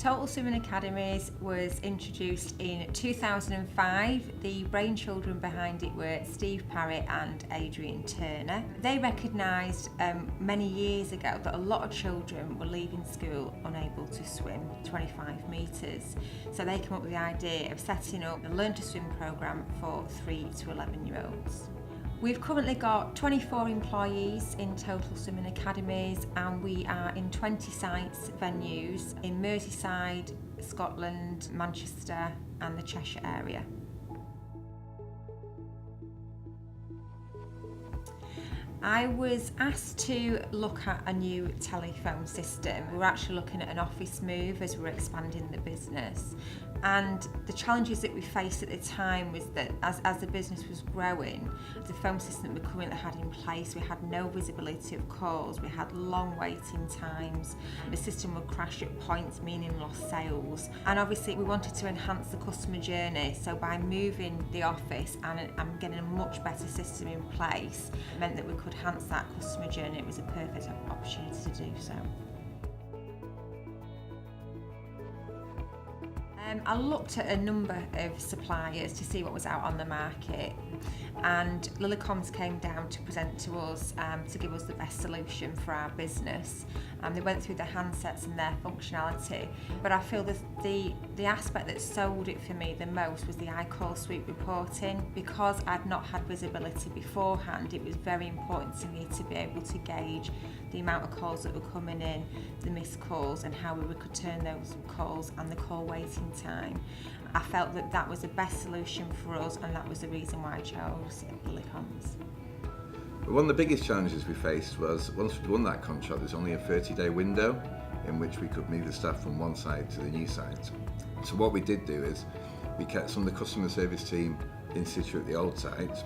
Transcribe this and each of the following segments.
Total Swimming Academies was introduced in 2005. The brainchildren behind it were Steve Parrott and Adrian Turner. They recognised many years ago that a lot of children were leaving school unable to swim 25 metres. So they came up with the idea of setting up a Learn to Swim programme for 3 to 11-year-olds. We've currently got 24 employees in Total Swimming Academies, and we are in 20 sites venues in Merseyside, Scotland, Manchester and the Cheshire area. I was asked to look at a new telephone system. We were actually looking at an office move as we were expanding the business. And the challenges that we faced at the time was that as the business was growing, the phone system that we currently had in place, we had no visibility of calls, we had long waiting times, the system would crash at points, meaning lost sales. And obviously we wanted to enhance the customer journey, so by moving the office and getting a much better system in place meant that we could enhance that customer journey. It was a perfect opportunity to do so. I looked at a number of suppliers to see what was out on the market, and Lilycoms came down to present to us to give us the best solution for our business. They went through the handsets and their functionality, but I feel that the aspect that sold it for me the most was the iCall Suite reporting. Because I'd not had visibility beforehand, it was very important to me to be able to gauge the amount of calls that were coming in, the missed calls, and how we could turn those calls and the call waiting time. I felt that that was the best solution for us, and that was the reason why I chose Lilycoms. One of the biggest challenges we faced was, once we'd won that contract, there's only a 30-day window in which we could move the staff from one site to the new site. So what we did do is we kept some of the customer service team in situ at the old site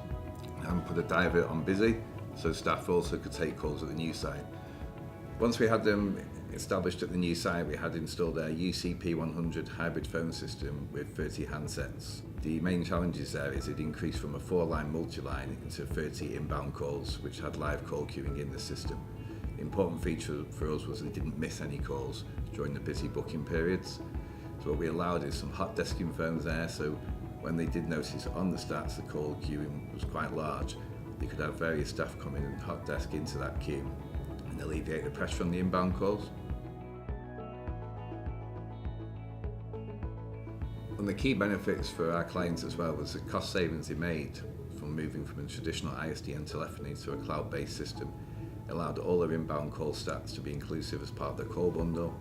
and put a divert on busy, so staff also could take calls at the new site. Once we had them established at the new site, we had installed our UCP 100 hybrid phone system with 30 handsets. The main challenges there is it increased from a 4-line multi-line into 30 inbound calls, which had live call queuing in the system. The important feature for us was it didn't miss any calls during the busy booking periods. So what we allowed is some hot desking phones there, so when they did notice on the stats the call queuing was quite large, they could have various staff come in and hot desk into that queue and alleviate the pressure on the inbound calls. One of the key benefits for our clients as well was the cost savings they made from moving from a traditional ISDN telephony to a cloud-based system. It allowed all their inbound call stats to be inclusive as part of their call bundle,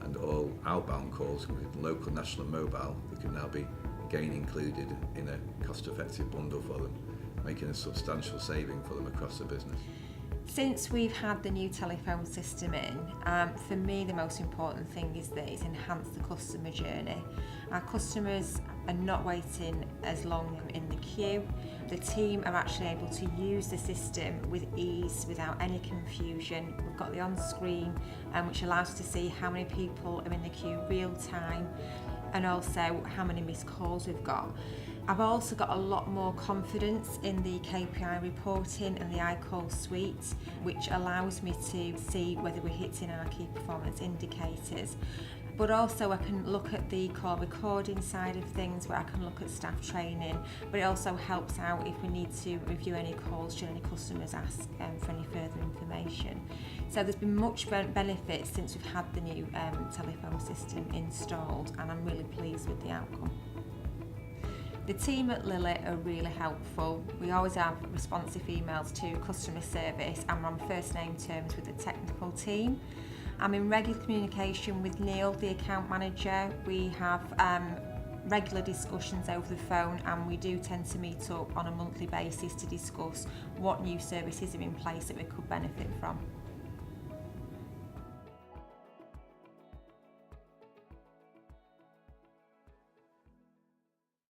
and all outbound calls, including local, national and mobile, they can now be again included in a cost-effective bundle for them, making a substantial saving for them across the business. Since we've had the new telephone system in, for me the most important thing is that it's enhanced the customer journey. Our customers are not waiting as long in the queue. The team are actually able to use the system with ease, without any confusion. We've got the on-screen, which allows us to see how many people are in the queue real time, and also how many missed calls we've got. I've also got a lot more confidence in the KPI reporting and the iCall Suite, which allows me to see whether we're hitting our key performance indicators. But also I can look at the call recording side of things, where I can look at staff training, but it also helps out if we need to review any calls should any customers ask for any further information. So there's been much benefit since we've had the new telephone system installed, and I'm really pleased with the outcome. The team at Lily are really helpful. We always have responsive emails to customer service, and we're on first name terms with the technical team. I'm in regular communication with Neil, the account manager. We have regular discussions over the phone, and we do tend to meet up on a monthly basis to discuss what new services are in place that we could benefit from.